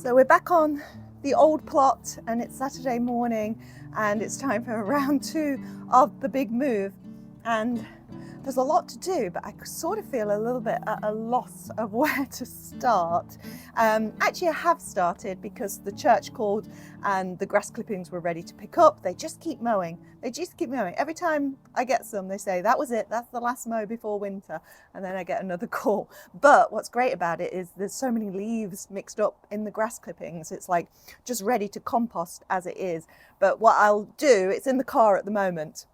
So we're back on the old plot and it's Saturday morning and it's time for round 2 of the big move, and there's a lot to do, but I sort of feel a little bit at a loss of where to start. Actually, I have started because the church called and the grass clippings were ready to pick up. They just keep mowing. Every time I get some, they say, that was it, that's the last mow before winter. And then I get another call. But what's great about it is there's so many leaves mixed up in the grass clippings. It's like just ready to compost as it is. But what I'll do, it's in the car at the moment,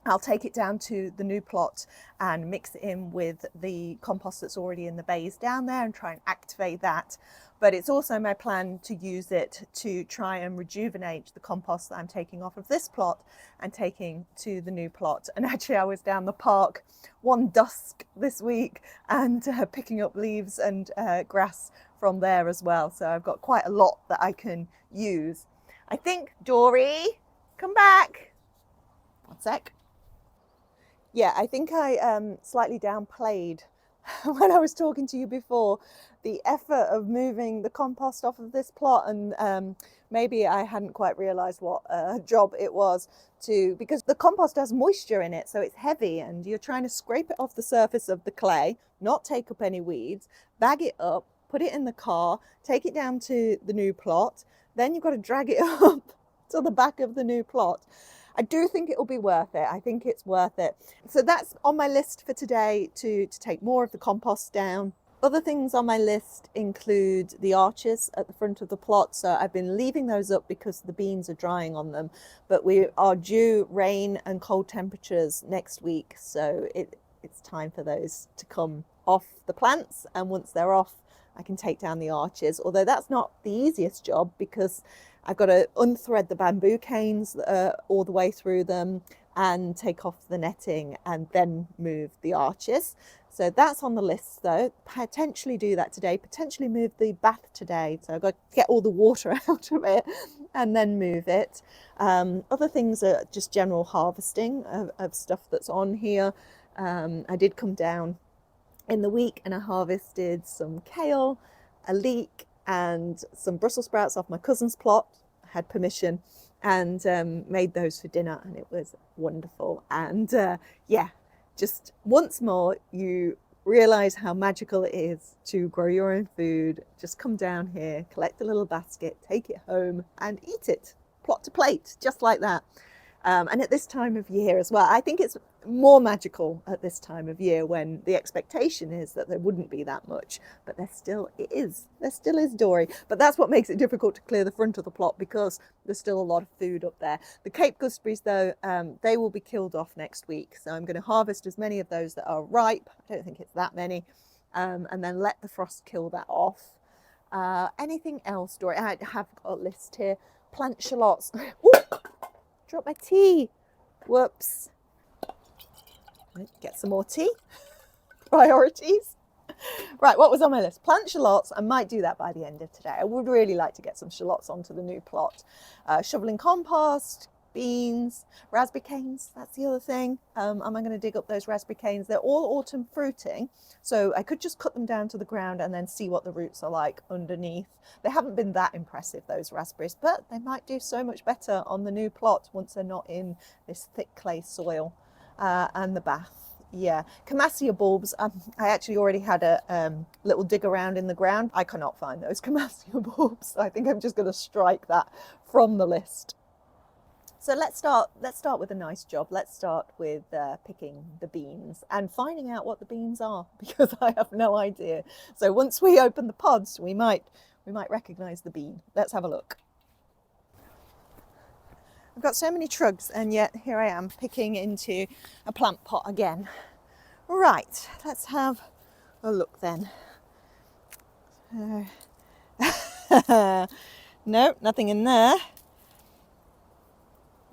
I'll take it down to the new plot and mix it in with the compost that's already in the bays down there and try and activate that. But it's also my plan to use it to try and rejuvenate the compost that I'm taking off of this plot and taking to the new plot. And actually I was down the park one dusk this week and picking up leaves and grass from there as well. So I've got quite a lot that I can use. I think, Dorie, come back. 1 sec. Yeah, I think I slightly downplayed when I was talking to you before the effort of moving the compost off of this plot, and maybe I hadn't quite realised what job it was because the compost has moisture in it, so it's heavy and you're trying to scrape it off the surface of the clay, not take up any weeds, bag it up, put it in the car, take it down to the new plot, then you've got to drag it up to the back of the new plot. I do think it will be worth it. I think it's worth it. So that's on my list for today, to take more of the compost down. Other things on my list include the arches at the front of the plot. So I've been leaving those up because the beans are drying on them, but we are due rain and cold temperatures next week. So it's time for those to come off the plants. And once they're off, I can take down the arches, although that's not the easiest job because I've got to unthread the bamboo canes all the way through them and take off the netting and then move the arches. So that's on the list though. Potentially do that today, potentially move the bath today. So I've got to get all the water out of it and then move it. Other things are just general harvesting of stuff that's on here. I did come down in the week and I harvested some kale, a leek and some Brussels sprouts off my cousin's plot. I had permission and made those for dinner and it was wonderful. And yeah, just once more you realise how magical it is to grow your own food. Just come down here, collect a little basket, take it home and eat it, plot to plate, just like that. And at this time of year as well, I think it's more magical at this time of year when the expectation is that there wouldn't be that much, but there still is. There still is, Dorie. But that's what makes it difficult to clear the front of the plot because there's still a lot of food up there. The Cape gooseberries, though, they will be killed off next week. So I'm going to harvest as many of those that are ripe. I don't think it's that many. And then let the frost kill that off. Anything else, Dorie? I have got a list here. Plant shallots. Ooh! Drop my tea. Whoops. Get some more tea. Priorities. Right, what was on my list? Plant shallots. I might do that by the end of today. I would really like to get some shallots onto the new plot. Shoveling compost, beans, raspberry canes. That's the other thing. Am I going to dig up those raspberry canes? They're all autumn fruiting, so I could just cut them down to the ground and then see what the roots are like underneath. They haven't been that impressive, those raspberries, but they might do so much better on the new plot once they're not in this thick clay soil. And the bath, yeah. Camassia bulbs, I actually already had a little dig around in the ground. I cannot find those camassia bulbs. I think I'm just going to strike that from the list. So let's start with a nice job. Let's start with picking the beans and finding out what the beans are, because I have no idea. So once we open the pods, we might recognize the bean. Let's have a look. I've got so many trugs and yet here I am picking into a plant pot again. Right, let's have a look then. No, nothing in there.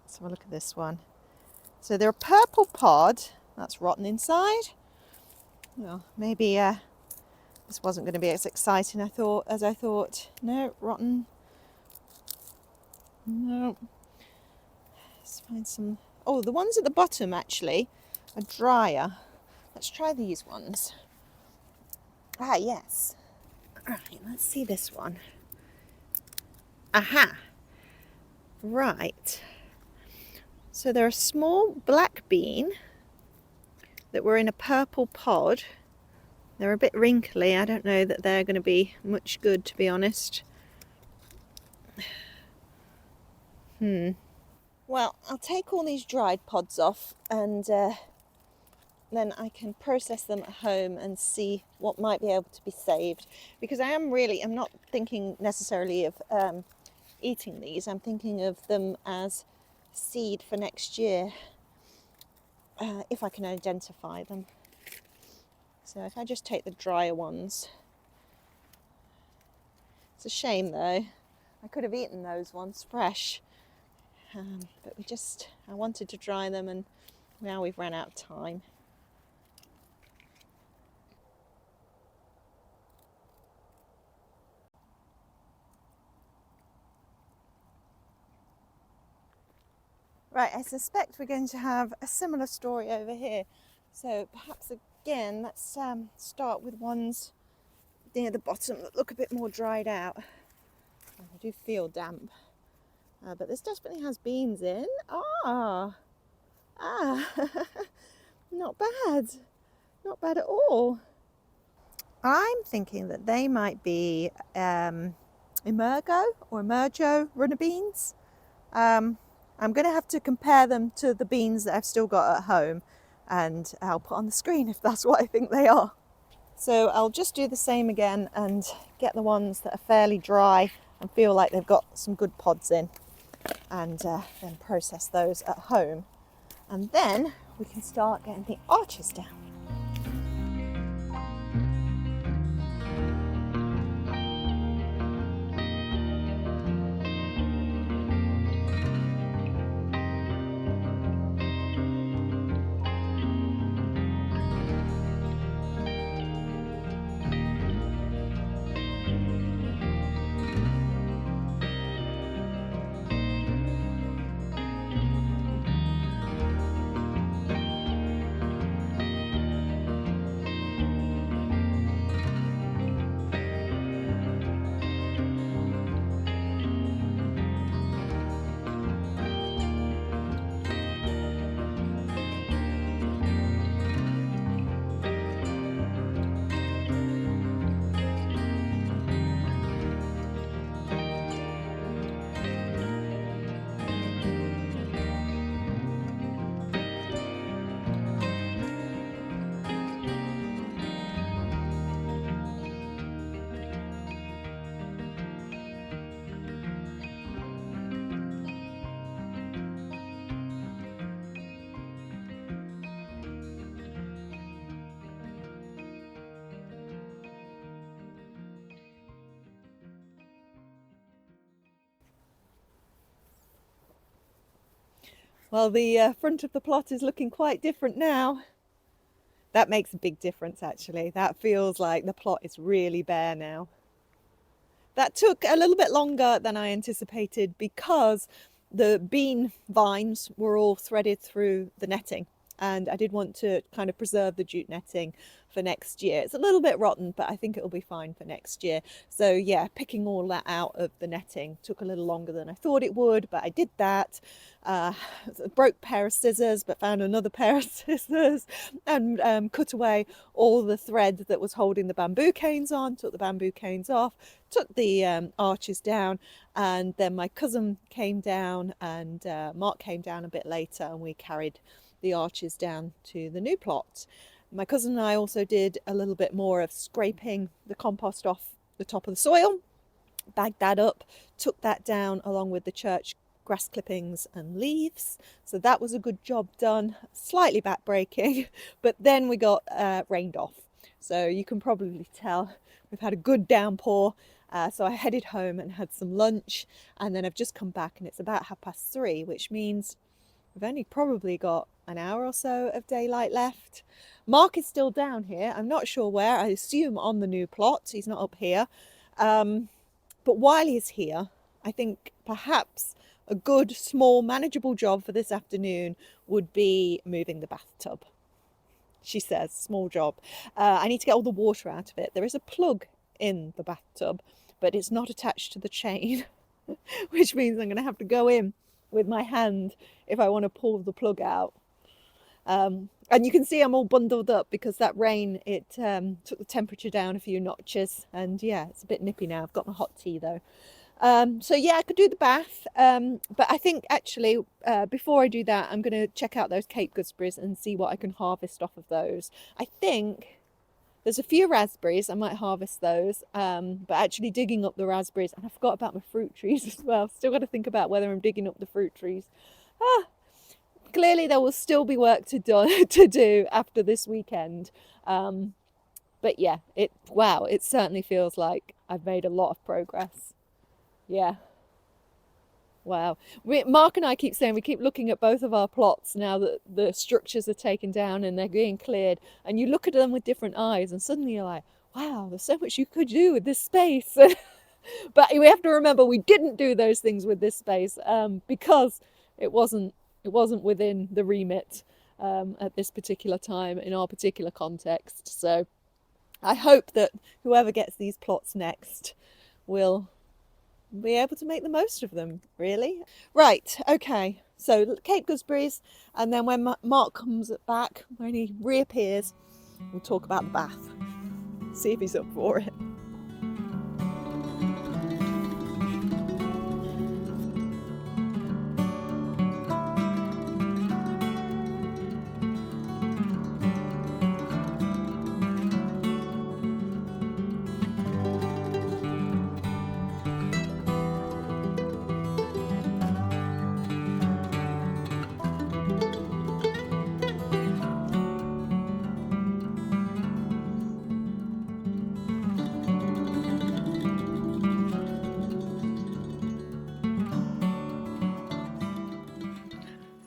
Let's have a look at this one. So they're a purple pod. That's rotten inside. Well, maybe this wasn't going to be as exciting as I thought. No, rotten. No. Let's find some. Oh, the ones at the bottom actually are drier. Let's try these ones. Ah, yes. All right, let's see this one. Aha! Right. So they're a small black bean that were in a purple pod. They're a bit wrinkly. I don't know that they're going to be much good, to be honest. Well, I'll take all these dried pods off and then I can process them at home and see what might be able to be saved. Because I'm not thinking necessarily of eating these. I'm thinking of them as seed for next year, if I can identify them. So if I just take the drier ones. It's a shame though. I could have eaten those ones fresh. But I wanted to dry them and now we've run out of time. Right, I suspect we're going to have a similar story over here. So perhaps again, let's start with ones near the bottom that look a bit more dried out. I do feel damp. But this definitely has beans in. Not bad. Not bad at all. I'm thinking that they might be emergo runner beans. I'm going to have to compare them to the beans that I've still got at home, and I'll put on the screen if that's what I think they are. So I'll just do the same again and get the ones that are fairly dry and feel like they've got some good pods in, and then process those at home. And then we can start getting the arches down. Well, the front of the plot is looking quite different now. That makes a big difference, actually. That feels like the plot is really bare now. That took a little bit longer than I anticipated because the bean vines were all threaded through the netting, and I did want to kind of preserve the jute netting for next year. It's a little bit rotten, but I think it'll be fine for next year. So yeah, picking all that out of the netting took a little longer than I thought it would, but I did that. Broke a pair of scissors, but found another pair of scissors and cut away all the thread that was holding the bamboo canes on, took the bamboo canes off, took the arches down, and then my cousin came down and Mark came down a bit later, and we carried the arches down to the new plot. My cousin and I also did a little bit more of scraping the compost off the top of the soil, bagged that up, took that down along with the church grass clippings and leaves. So that was a good job done, slightly backbreaking, but then we got rained off. So you can probably tell we've had a good downpour. So I headed home and had some lunch, and then I've just come back and it's about 3:30, which means we've only probably got an hour or so of daylight left. Mark is still down here. I'm not sure where. I assume on the new plot. He's not up here. But while he's here, I think perhaps a good, small, manageable job for this afternoon would be moving the bathtub. She says, small job. I need to get all the water out of it. There is a plug in the bathtub, but it's not attached to the chain. which means I'm going to have to go in with my hand if I want to pull the plug out. And you can see I'm all bundled up because that rain, it took the temperature down a few notches, and yeah, it's a bit nippy now. I've got my hot tea though. So yeah, I could do the bath, but I think actually before I do that, I'm going to check out those Cape gooseberries and see what I can harvest off of those. I think there's a few raspberries, I might harvest those, but actually digging up the raspberries, and I forgot about my fruit trees as well. Still got to think about whether I'm digging up the fruit trees. Clearly there will still be work to do after this weekend. But yeah, it certainly feels like I've made a lot of progress. Yeah. Wow. Mark and I keep saying we keep looking at both of our plots now that the structures are taken down and they're being cleared, and you look at them with different eyes and suddenly you're like, wow, there's so much you could do with this space. But we have to remember we didn't do those things with this space because it wasn't within the remit at this particular time in our particular context. So I hope that whoever gets these plots next will be able to make the most of them, really. Right, okay, so Cape gooseberries, and then when Mark comes back, when he reappears, we'll talk about the bath. See if he's up for it.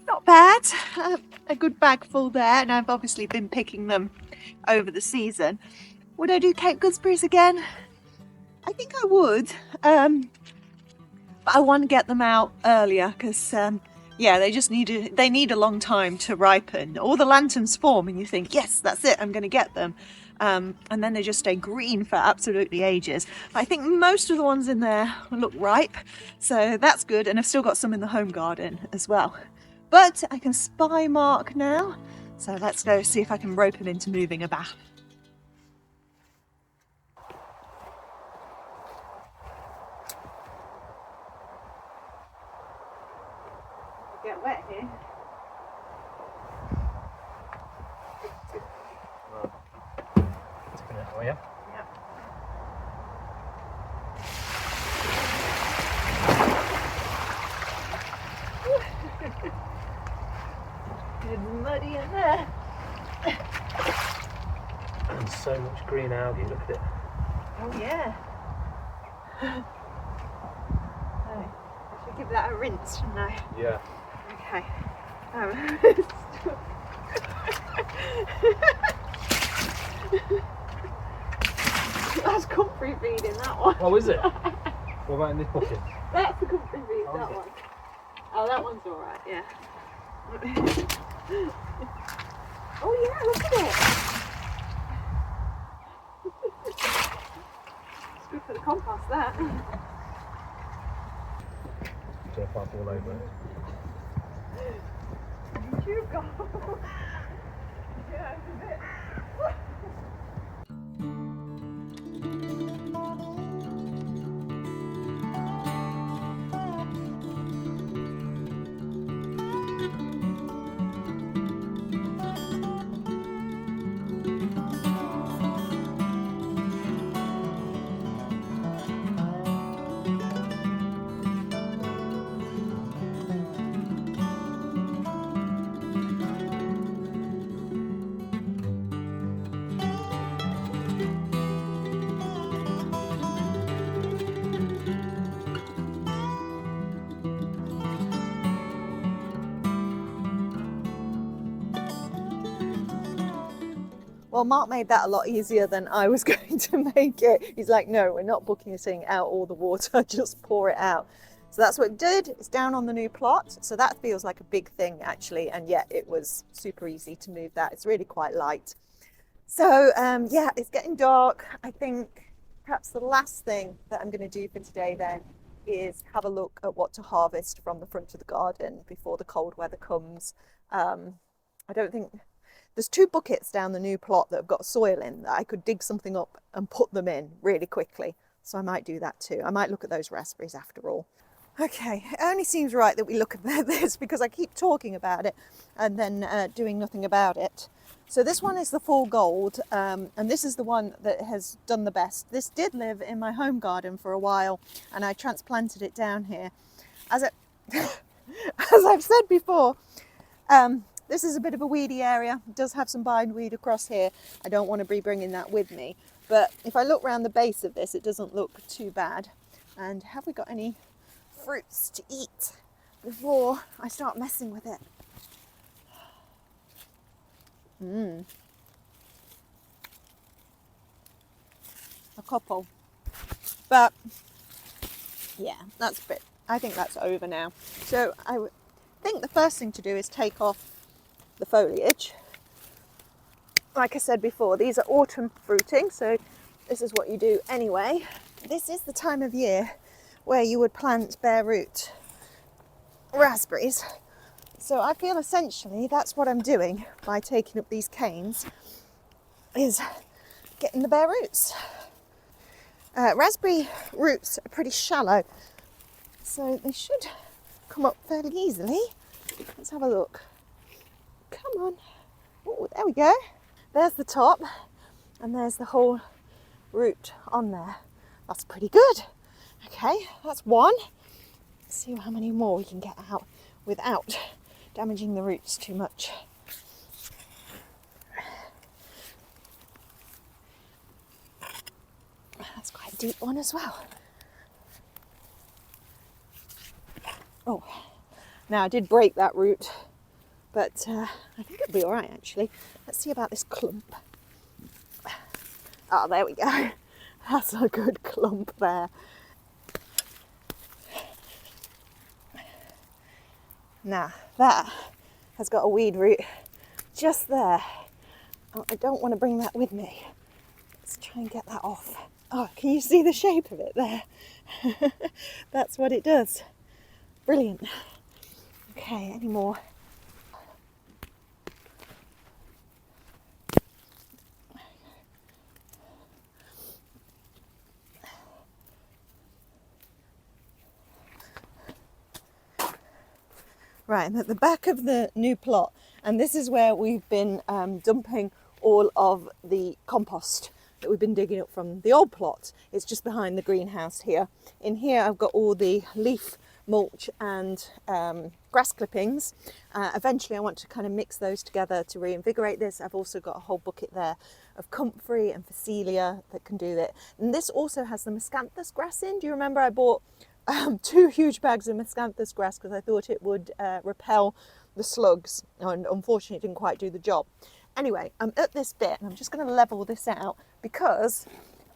Not bad, a good bag full there, and I've obviously been picking them over the season. Would I do Cape gooseberries again? I think I would, but I want to get them out earlier because yeah, they need a long time to ripen. All the lanterns form and you think, yes, that's it, I'm going to get them. And then they just stay green for absolutely ages. But I think most of the ones in there look ripe, so that's good, and I've still got some in the home garden as well. But I can spy Mark now, so let's go see if I can rope him into moving a bath. Get wet here. Taking it away, yeah? It's muddy in there. And so much green algae, look at it. Oh yeah. I should give that a rinse, shouldn't I? Yeah. Okay. That's comfrey feeding, that one. Oh, is it? What about in this bucket? That's the comfrey feed, that one. Oh, that one's alright, yeah. Oh yeah, look at it. It's good for the compost, that. So if I fall over it. You go. Yeah, it's a bit. Well, Mark made that a lot easier than I was going to make it. He's like, no, we're not bucketing out all the water, just pour it out. So that's what it did. It's down on the new plot. So that feels like a big thing actually. And yet it was super easy to move that. It's really quite light. So yeah, it's getting dark. I think perhaps the last thing that I'm going to do for today then is have a look at what to harvest from the front of the garden before the cold weather comes. I don't think there's 2 buckets down the new plot that have got soil in that I could dig something up and put them in really quickly. So I might do that too. I might look at those raspberries after all. Okay, it only seems right that we look at this because I keep talking about it and then doing nothing about it. So this one is the full gold, and this is the one that has done the best. This did live in my home garden for a while, and I transplanted it down here. As I've said before, this is a bit of a weedy area. It does have some bindweed across here. I don't want to be bringing that with me. But if I look around the base of this, it doesn't look too bad. And have we got any fruits to eat before I start messing with it? A couple. But yeah, that's a bit, I think that's over now. So I would think the first thing to do is take off the foliage. Like I said before, these are autumn fruiting, so this is what you do anyway. This is the time of year where you would plant bare root raspberries. So I feel essentially that's what I'm doing by taking up these canes, is getting the bare roots. Raspberry roots are pretty shallow, so they should come up fairly easily. Let's have a look. Come on. Oh, there we go. There's the top, and there's the whole root on there. That's pretty good. Okay, that's one. Let's see how many more we can get out without damaging the roots too much. That's quite a deep one as well. Oh, now I did break that root, but I think it'll be all right actually. Let's see about this clump. Oh, there we go. That's a good clump there. Now that has got a weed root just there. Oh, I don't want to bring that with me. Let's try and get that off. Oh, can you see the shape of it there? That's what it does. Brilliant. Okay, any more? Right, I'm at the back of the new plot, and this is where we've been dumping all of the compost that we've been digging up from the old plot. It's just behind the greenhouse here. In here I've got all the leaf mulch and grass clippings. Eventually I want to kind of mix those together to reinvigorate this. I've also got a whole bucket there of comfrey and phacelia that can do that. And this also has the miscanthus grass in. Do you remember I bought 2 huge bags of miscanthus grass because I thought it would repel the slugs, and unfortunately it didn't quite do the job. Anyway, I'm at this bit and I'm just going to level this out because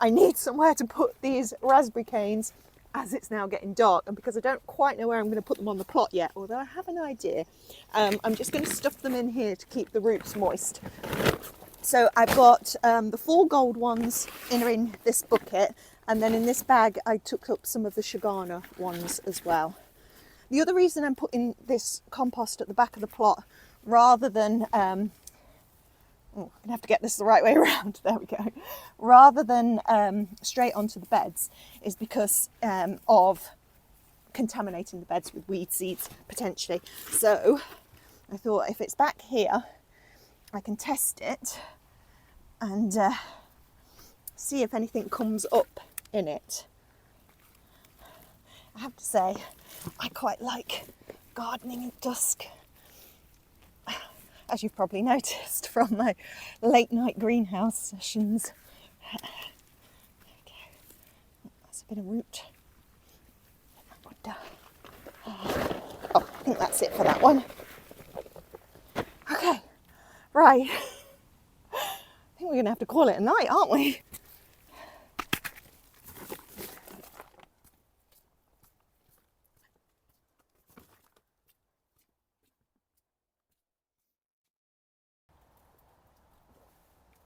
I need somewhere to put these raspberry canes as it's now getting dark, and because I don't quite know where I'm going to put them on the plot yet, although I have an idea. I'm just going to stuff them in here to keep the roots moist. So I've got the full gold ones in this bucket, and then in this bag I took up some of the Shagana ones as well. The other reason I'm putting this compost at the back of the plot rather than I'm going to have to get this the right way around, there we go, rather than straight onto the beds, is because of contaminating the beds with weed seeds potentially. So I thought if it's back here I can test it and see if anything comes up in it. I have to say I quite like gardening at dusk, as you've probably noticed from my late night greenhouse sessions. Okay, that's a bit of root. Oh, I think that's it for that one. Okay, right. I think we're going to have to call it a night, aren't we?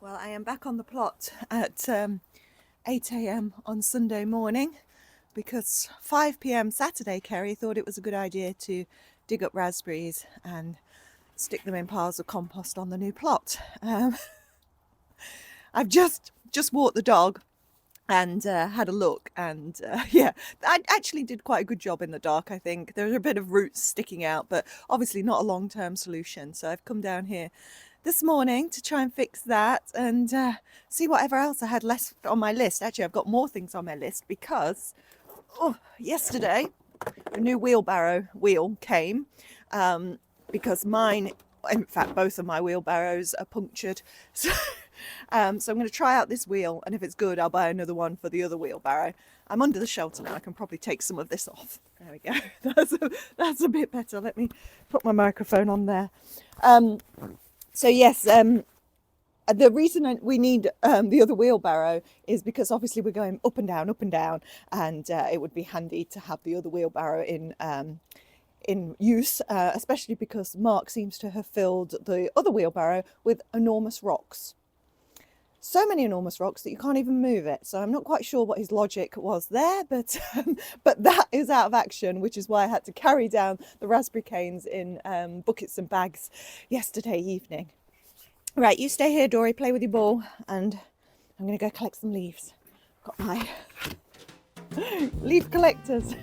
Well, I am back on the plot at 8 a.m. on Sunday morning, because 5 p.m. Saturday, Kerry thought it was a good idea to dig up raspberries and stick them in piles of compost on the new plot. I've just walked the dog and had a look, and yeah, I actually did quite a good job in the dark. I think there's a bit of roots sticking out, but obviously not a long-term solution. So I've come down here this morning to try and fix that and see whatever else I had left on my list. Actually, I've got more things on my list because yesterday a new wheelbarrow wheel came because mine, in fact both of my wheelbarrows are punctured. So I'm going to try out this wheel, and if it's good I'll buy another one for the other wheelbarrow. I'm under the shelter now. I can probably take some of this off. There we go. That's a bit better. Let me put my microphone on there. So yes, the reason we need the other wheelbarrow is because obviously we're going up and down, and it would be handy to have the other wheelbarrow in use, especially because Mark seems to have filled the other wheelbarrow with enormous rocks. So many enormous rocks that you can't even move it. So I'm not quite sure what his logic was there, but that is out of action, which is why I had to carry down the raspberry canes in buckets and bags yesterday evening. Right, you stay here, Dorie, play with your ball, and I'm going to go collect some leaves. Got my leaf collectors.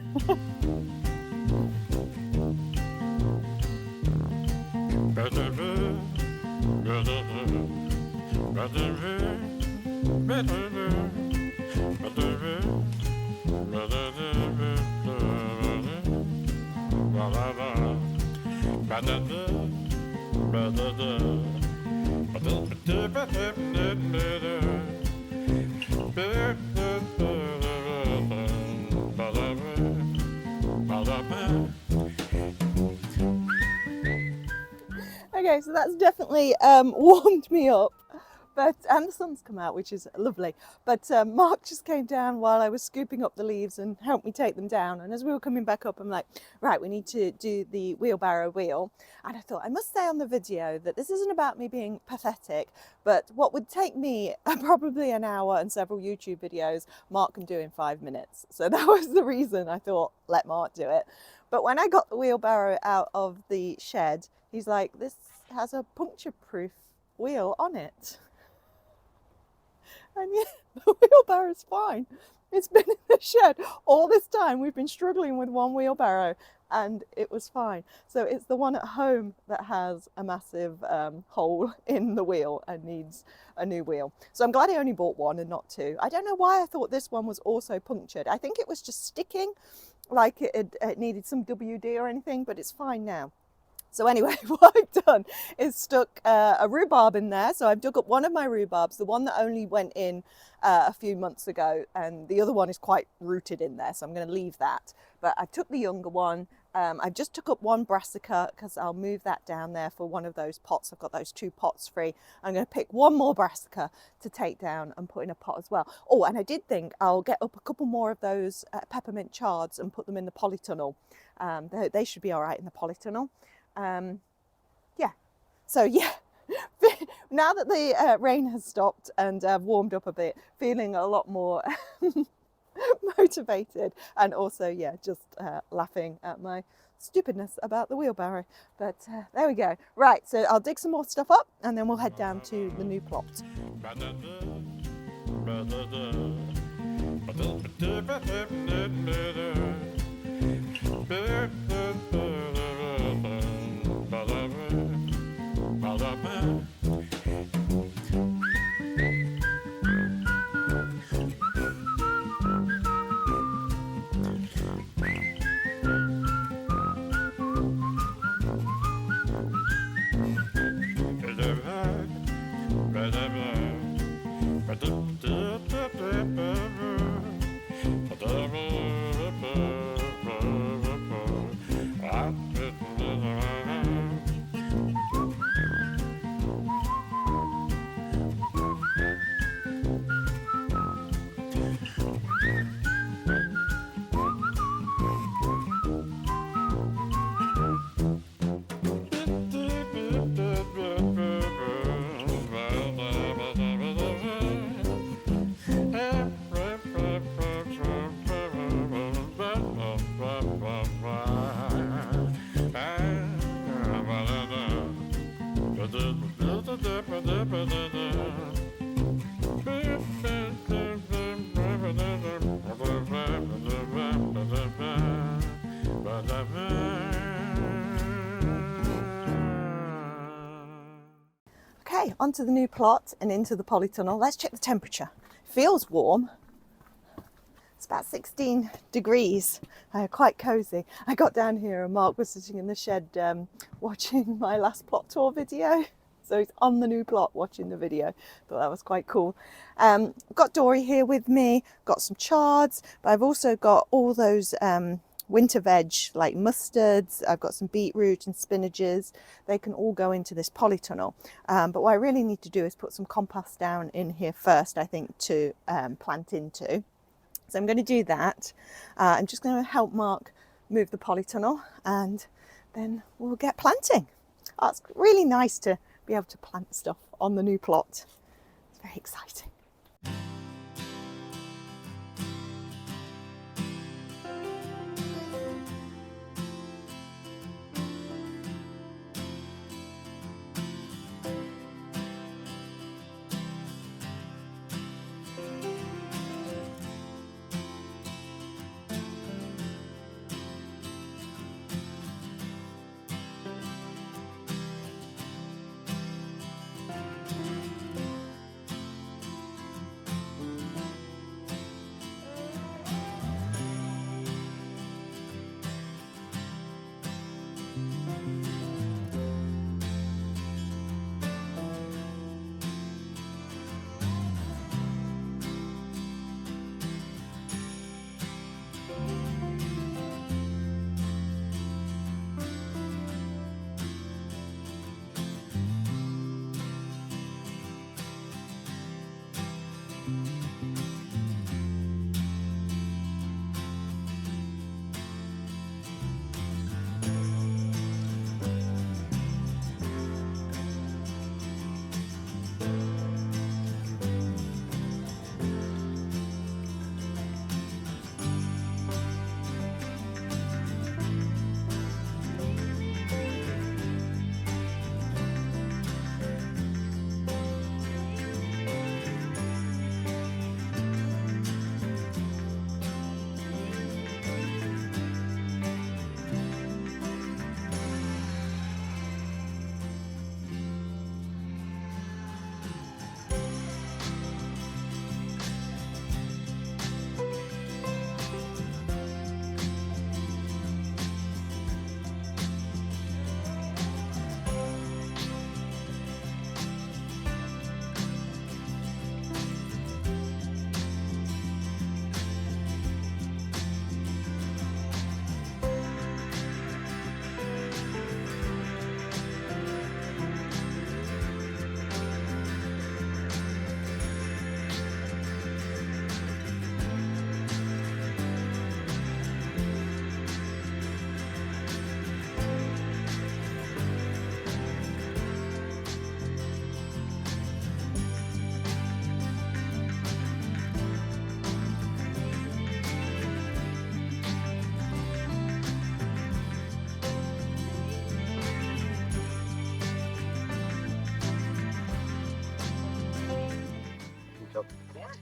Okay, so that's definitely warmed me up, and the sun's come out, which is lovely. But Mark just came down while I was scooping up the leaves and helped me take them down. And as we were coming back up, I'm like, right, we need to do the wheelbarrow wheel. And I thought, I must say on the video that this isn't about me being pathetic, but what would take me probably an hour and several YouTube videos, Mark can do in 5 minutes. So that was the reason I thought, let Mark do it. But when I got the wheelbarrow out of the shed, he's like, this has a puncture-proof wheel on it. And yeah, the wheelbarrow's fine. It's been in the shed all this time. We've been struggling with one wheelbarrow and it was fine. So it's the one at home that has a massive hole in the wheel and needs a new wheel. So I'm glad I only bought one and not two. I don't know why I thought this one was also punctured. I think it was just sticking, like it needed some WD or anything, but it's fine now. So anyway, what I've done is stuck a rhubarb in there. So I've dug up one of my rhubarbs, the one that only went in a few months ago, and the other one is quite rooted in there, so I'm going to leave that. But I took the younger one. I've just took up one brassica because I'll move that down there for one of those pots. I've got those 2 pots free. I'm going to pick one more brassica to take down and put in a pot as well. Oh, and I did think I'll get up a couple more of those peppermint chards and put them in the polytunnel. They should be all right in the polytunnel. Yeah, so yeah, now that the rain has stopped and I've warmed up a bit, feeling a lot more motivated, and also yeah, just laughing at my stupidness about the wheelbarrow. But there we go. Right, so I'll dig some more stuff up and then we'll head down to the new plot. onto the new plot and into the polytunnel. Let's check the temperature. Feels warm. It's about 16 degrees, quite cozy. I got down here and Mark was sitting in the shed watching my last plot tour video. So he's on the new plot watching the video. Thought that was quite cool. Got Dorie here with me, got some chards, but I've also got all those winter veg like mustards. I've got some beetroot and spinaches. They can all go into this polytunnel. But what I really need to do is put some compost down in here first, I think, to plant into. So I'm going to do that. I'm just going to help Mark move the polytunnel and then we'll get planting. Oh, it's really nice to be able to plant stuff on the new plot. It's very exciting.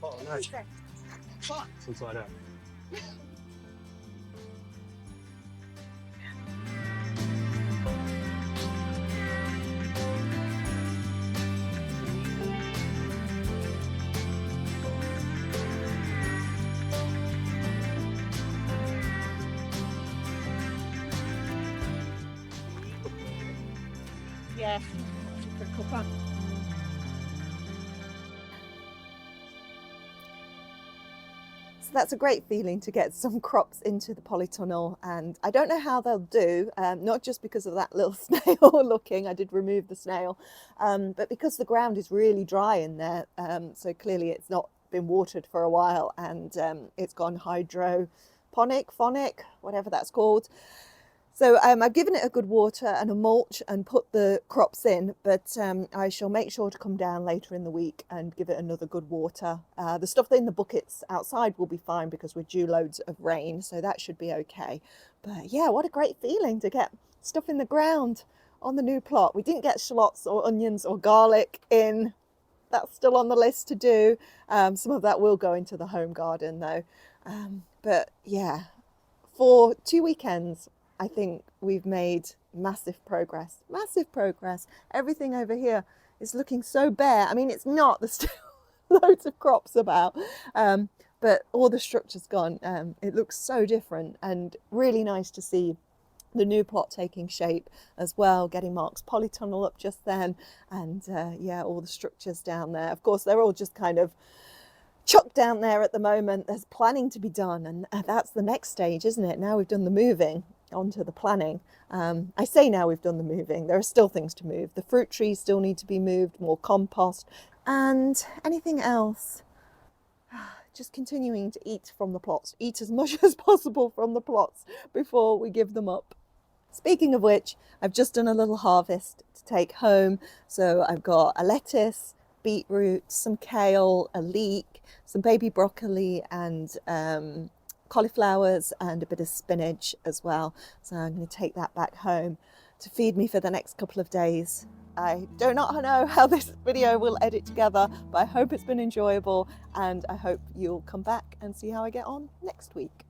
Oh no. It's inside out. Yeah, critical fun. So that's a great feeling to get some crops into the polytunnel, and I don't know how they'll do, not just because of that little snail looking, I did remove the snail, but because the ground is really dry in there, so clearly it's not been watered for a while, and it's gone hydroponic, whatever that's called. So I've given it a good water and a mulch and put the crops in, but I shall make sure to come down later in the week and give it another good water. The stuff in the buckets outside will be fine because we're due loads of rain, so that should be okay. But yeah, what a great feeling to get stuff in the ground on the new plot. We didn't get shallots or onions or garlic in. That's still on the list to do. Some of that will go into the home garden though. But yeah, for 2 weekends, I think we've made massive progress. Everything over here it's looking so bare. I mean, it's not, there's still loads of crops about, but all the structure's gone. It looks so different, and really nice to see the new plot taking shape as well, getting Mark's polytunnel up just then, and yeah, all the structures down there. Of course, they're all just kind of chucked down there at the moment. There's planning to be done, and that's the next stage, isn't it? Now we've done the moving, onto the planning. I say now we've done the moving, there are still things to move. The fruit trees still need to be moved, more compost, and anything else. Just continuing to eat from the plots, eat as much as possible from the plots before we give them up. Speaking of which, I've just done a little harvest to take home. So I've got a lettuce, beetroot, some kale, a leek, some baby broccoli, and cauliflowers, and a bit of spinach as well. So I'm going to take that back home to feed me for the next couple of days. I do not know how this video will edit together, but I hope it's been enjoyable, and I hope you'll come back and see how I get on next week.